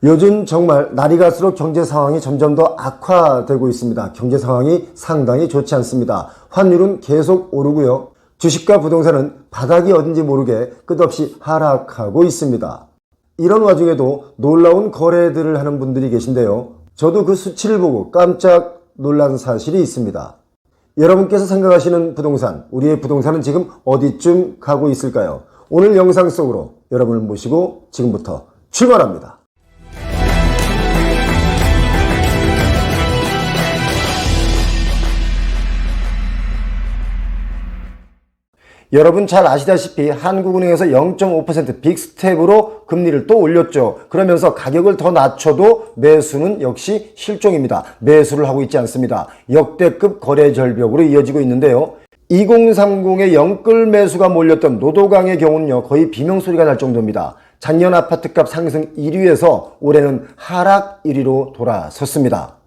요즘 정말 날이 갈수록 경제 상황이 점점 더 악화되고 있습니다. 경제 상황이 상당히 좋지 않습니다. 환율은 계속 오르고요. 주식과 부동산은 바닥이 어딘지 모르게 끝없이 하락하고 있습니다. 이런 와중에도 놀라운 거래들을 하는 분들이 계신데요. 저도 그 수치를 보고 깜짝 놀란 사실이 있습니다. 여러분께서 생각하시는 부동산, 우리의 부동산은 지금 어디쯤 가고 있을까요? 오늘 영상 속으로 여러분을 모시고 지금부터 출발합니다. 여러분 잘 아시다시피 한국은행에서 0.5% 빅스텝으로 금리를 또 올렸죠. 그러면서 가격을 더 낮춰도 매수는 역시 실종입니다. 매수를 하고 있지 않습니다. 역대급 거래 절벽으로 이어지고 있는데요. 2030의 영끌 매수가 몰렸던 노도강의 경우는요, 거의 비명소리가 날 정도입니다. 작년 아파트값 상승 1위에서 올해는 하락 1위로 돌아섰습니다.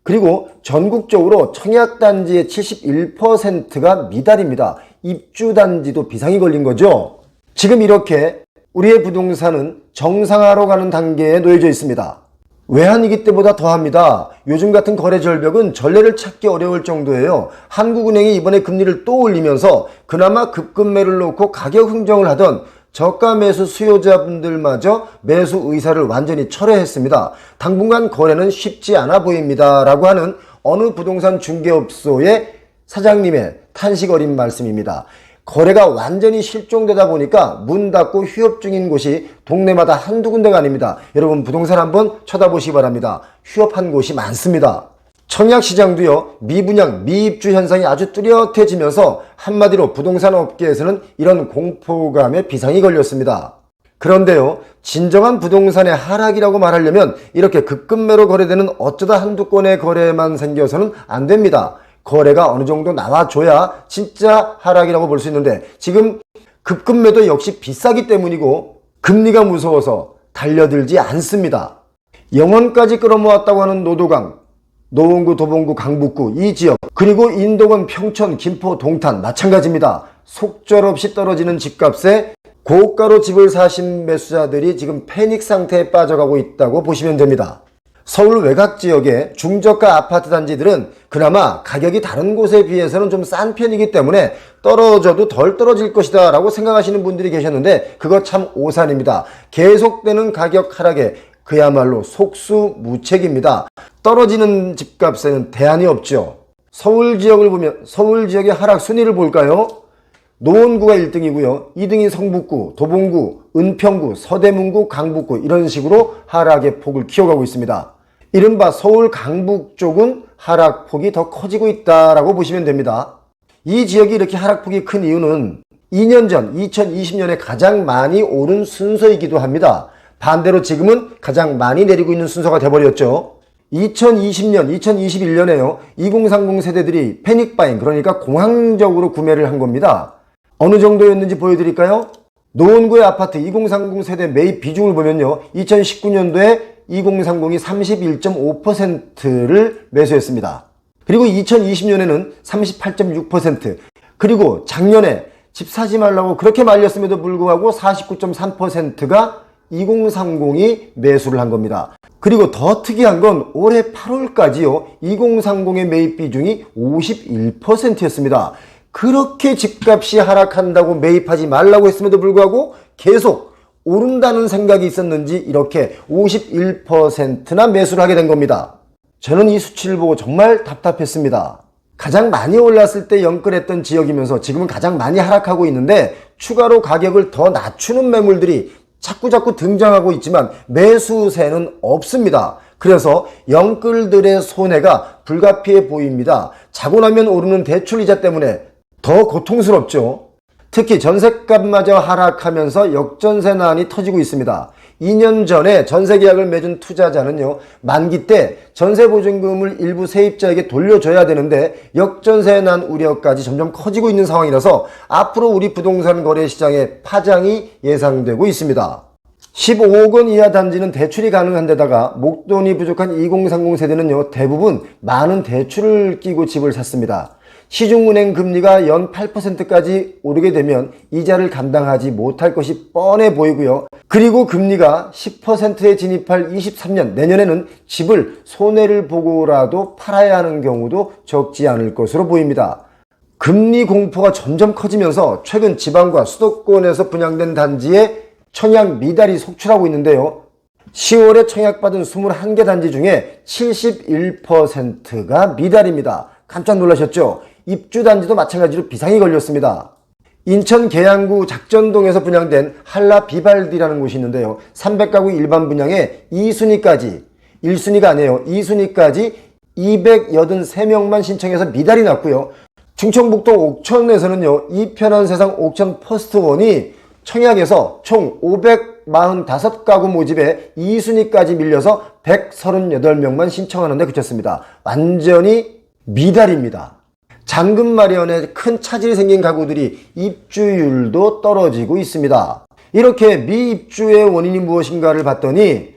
그리고 전국적으로 청약단지의 71%가 미달입니다. 입주단지도 비상이 걸린 거죠. 지금 이렇게 우리의 부동산은 정상화로 가는 단계에 놓여져 있습니다. 외환위기 때보다 더합니다. 요즘 같은 거래 절벽은 전례를 찾기 어려울 정도예요. 한국은행이 이번에 금리를 또 올리면서 그나마 급금매를 놓고 가격 흥정을 하던 저가 매수 수요자분들마저 매수 의사를 완전히 철회했습니다. 당분간 거래는 쉽지 않아 보입니다 라고 하는 어느 부동산 중개업소의 사장님의 탄식 어린 말씀입니다. 거래가 완전히 실종되다 보니까 문 닫고 휴업 중인 곳이 동네마다 한두 군데가 아닙니다. 여러분 부동산 한번 쳐다보시기 바랍니다. 휴업한 곳이 많습니다. 청약시장도요, 미분양, 미입주 현상이 아주 뚜렷해지면서 한마디로 부동산 업계에서는 이런 공포감에 비상이 걸렸습니다. 그런데요, 진정한 부동산의 하락이라고 말하려면 이렇게 급금매로 거래되는 어쩌다 한두 건의 거래만 생겨서는 안 됩니다. 거래가 어느 정도 나와줘야 진짜 하락이라고 볼 수 있는데 지금 급금매도 역시 비싸기 때문이고 금리가 무서워서 달려들지 않습니다. 영원까지 끌어모았다고 하는 노도강, 노원구, 도봉구, 강북구 이 지역, 그리고 인도권, 평촌, 김포, 동탄 마찬가지입니다. 속절없이 떨어지는 집값에 고가로 집을 사신 매수자들이 지금 패닉 상태에 빠져가고 있다고 보시면 됩니다. 서울 외곽 지역의 중저가 아파트 단지들은 그나마 가격이 다른 곳에 비해서는 좀 싼 편이기 때문에 떨어져도 덜 떨어질 것이다 라고 생각하시는 분들이 계셨는데 그거 참 오산입니다. 계속되는 가격 하락에 그야말로 속수무책입니다. 떨어지는 집값에는 대안이 없죠. 서울 지역을 보면 서울 지역의 하락 순위를 볼까요? 노원구가 1등이고요. 2등이 성북구, 도봉구, 은평구, 서대문구, 강북구 이런 식으로 하락의 폭을 키워가고 있습니다. 이른바 서울 강북 쪽은 하락폭이 더 커지고 있다라고 보시면 됩니다. 이 지역이 이렇게 하락폭이 큰 이유는 2년 전 2020년에 가장 많이 오른 순서이기도 합니다. 반대로 지금은 가장 많이 내리고 있는 순서가 돼버렸죠. 2020년, 2021년에요. 2030 세대들이 패닉바잉, 그러니까 공황적으로 구매를 한 겁니다. 어느 정도였는지 보여드릴까요? 노원구의 아파트 2030 세대 매입 비중을 보면요. 2019년도에 2030이 31.5%를 매수했습니다. 그리고 2020년에는 38.6%, 그리고 작년에 집 사지 말라고 그렇게 말렸음에도 불구하고 49.3%가 2030이 매수를 한 겁니다. 그리고 더 특이한 건 올해 8월까지요. 2030의 매입 비중이 51%였습니다. 그렇게 집값이 하락한다고 매입하지 말라고 했음에도 불구하고 계속 오른다는 생각이 있었는지 이렇게 51%나 매수를 하게 된 겁니다. 저는 이 수치를 보고 정말 답답했습니다. 가장 많이 올랐을 때 영끌했던 지역이면서 지금은 가장 많이 하락하고 있는데 추가로 가격을 더 낮추는 매물들이 자꾸 등장하고 있지만 매수세는 없습니다. 그래서 영끌들의 손해가 불가피해 보입니다. 자고 나면 오르는 대출이자 때문에 더 고통스럽죠. 특히 전셋값마저 하락하면서 역전세난이 터지고 있습니다. 2년 전에 전세계약을 맺은 투자자는요, 만기 때 전세보증금을 일부 세입자에게 돌려줘야 되는데 역전세난 우려까지 점점 커지고 있는 상황이라서 앞으로 우리 부동산 거래 시장에 파장이 예상되고 있습니다. 15억 원 이하 단지는 대출이 가능한 데다가 목돈이 부족한 2030 세대는요, 대부분 많은 대출을 끼고 집을 샀습니다. 시중은행 금리가 연 8%까지 오르게 되면 이자를 감당하지 못할 것이 뻔해 보이고요. 그리고 금리가 10%에 진입할 23년 내년에는 집을 손해를 보고라도 팔아야 하는 경우도 적지 않을 것으로 보입니다. 금리 공포가 점점 커지면서 최근 지방과 수도권에서 분양된 단지에 청약 미달이 속출하고 있는데요. 10월에 청약받은 21개 단지 중에 71%가 미달입니다. 깜짝 놀라셨죠? 입주단지도 마찬가지로 비상이 걸렸습니다. 인천 계양구 작전동에서 분양된 할라 비발디라는 곳이 있는데요. 300가구 일반 분양에 2순위까지, 1순위가 아니에요. 2순위까지 283명만 신청해서 미달이 났고요. 충청북도 옥천에서는요. 이편한 세상 옥천 퍼스트원이 청약에서 총 545가구 모집에 2순위까지 밀려서 138명만 신청하는데 그쳤습니다. 완전히 미달입니다. 잔금 마련에 큰 차질이 생긴 가구들이 입주율도 떨어지고 있습니다. 이렇게 미입주의 원인이 무엇인가를 봤더니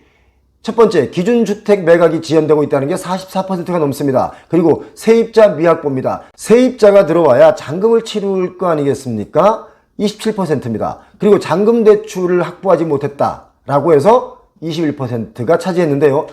첫 번째, 기준주택 매각이 지연되고 있다는 게 44%가 넘습니다. 그리고 세입자 미확보입니다. 세입자가 들어와야 잔금을 치를 거 아니겠습니까? 27%입니다. 그리고 잔금 대출을 확보하지 못했다라고 해서 21%가 차지했는데요.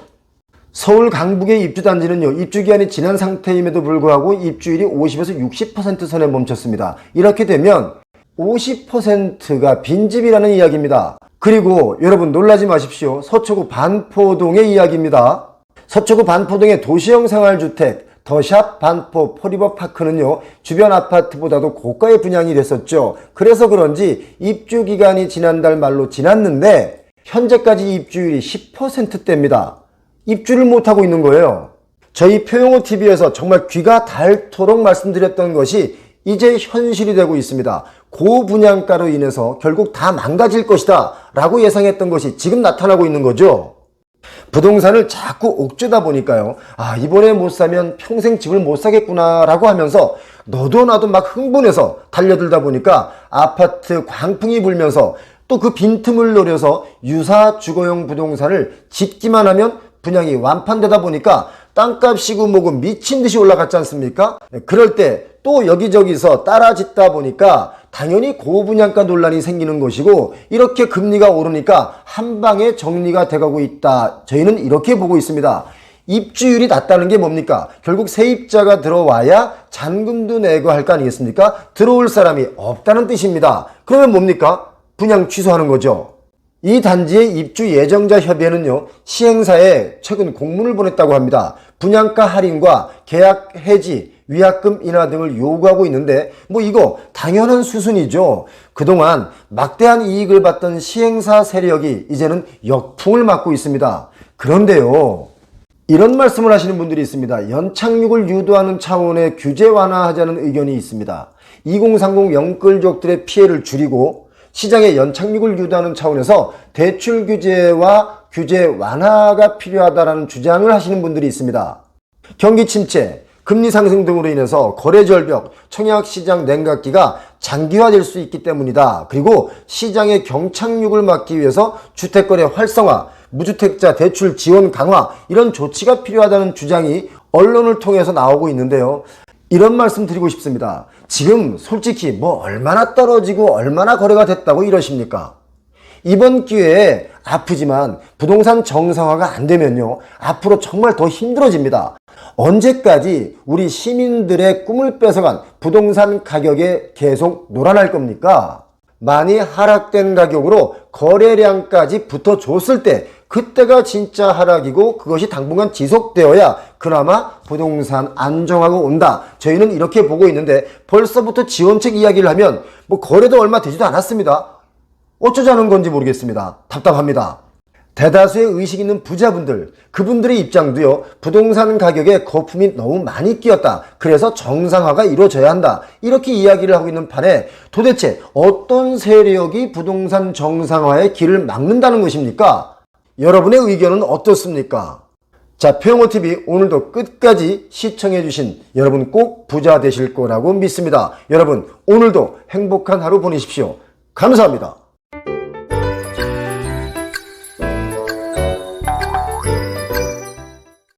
서울 강북의 입주단지는요, 입주기한이 지난 상태임에도 불구하고 입주율이 50에서 60% 선에 멈췄습니다. 이렇게 되면 50%가 빈집이라는 이야기입니다. 그리고 여러분 놀라지 마십시오. 서초구 반포동의 이야기입니다. 서초구 반포동의 도시형 생활주택 더샵 반포 포리버파크는요, 주변 아파트보다도 고가의 분양이 됐었죠. 그래서 그런지 입주기간이 지난달 말로 지났는데 현재까지 입주율이 10%대입니다. 입주를 못하고 있는 거예요. 저희 표용호TV에서 정말 귀가 닳도록 말씀드렸던 것이 이제 현실이 되고 있습니다. 고분양가로 인해서 결국 다 망가질 것이다 라고 예상했던 것이 지금 나타나고 있는 거죠. 부동산을 자꾸 옥죄다 보니까요. 이번에 못 사면 평생 집을 못 사겠구나 라고 하면서 너도 나도 막 흥분해서 달려들다 보니까 아파트 광풍이 불면서 또 그 빈틈을 노려서 유사 주거용 부동산을 짓기만 하면 분양이 완판되다 보니까 땅값이고 뭐고 미친 듯이 올라갔지 않습니까? 그럴 때 또 여기저기서 따라 짓다 보니까 당연히 고분양가 논란이 생기는 것이고, 이렇게 금리가 오르니까 한 방에 정리가 돼가고 있다. 저희는 이렇게 보고 있습니다. 입주율이 낮다는 게 뭡니까? 결국 세입자가 들어와야 잔금도 내고 할 거 아니겠습니까? 들어올 사람이 없다는 뜻입니다. 그러면 뭡니까? 분양 취소하는 거죠. 이 단지의 입주 예정자 협의회는요, 시행사에 최근 공문을 보냈다고 합니다. 분양가 할인과 계약 해지, 위약금 인하 등을 요구하고 있는데 이거 당연한 수순이죠. 그동안 막대한 이익을 봤던 시행사 세력이 이제는 역풍을 맞고 있습니다. 그런데요, 이런 말씀을 하시는 분들이 있습니다. 연착륙을 유도하는 차원의 규제 완화하자는 의견이 있습니다. 2030 영끌족들의 피해를 줄이고 시장의 연착륙을 유도하는 차원에서 대출 규제와 규제 완화가 필요하다는 주장을 하시는 분들이 있습니다. 경기 침체, 금리 상승 등으로 인해서 거래 절벽, 청약시장 냉각기가 장기화될 수 있기 때문이다. 그리고 시장의 경착륙을 막기 위해서 주택거래 활성화, 무주택자 대출 지원 강화, 이런 조치가 필요하다는 주장이 언론을 통해서 나오고 있는데요. 이런 말씀 드리고 싶습니다. 지금 솔직히 얼마나 떨어지고 얼마나 거래가 됐다고 이러십니까? 이번 기회에 아프지만 부동산 정상화가 안 되면요, 앞으로 정말 더 힘들어집니다. 언제까지 우리 시민들의 꿈을 뺏어간 부동산 가격에 계속 놀아날 겁니까? 많이 하락된 가격으로 거래량까지 붙어줬을 때 그때가 진짜 하락이고 그것이 당분간 지속되어야 그나마 부동산 안정화가 온다. 저희는 이렇게 보고 있는데 벌써부터 지원책 이야기를 하면 거래도 얼마 되지도 않았습니다. 어쩌자는 건지 모르겠습니다. 답답합니다. 대다수의 의식 있는 부자분들, 그분들의 입장도요, 부동산 가격에 거품이 너무 많이 끼었다. 그래서 정상화가 이루어져야 한다. 이렇게 이야기를 하고 있는 판에 도대체 어떤 세력이 부동산 정상화의 길을 막는다는 것입니까? 여러분의 의견은 어떻습니까? 자, 표용호TV 오늘도 끝까지 시청해주신 여러분 꼭 부자 되실 거라고 믿습니다. 여러분 오늘도 행복한 하루 보내십시오. 감사합니다.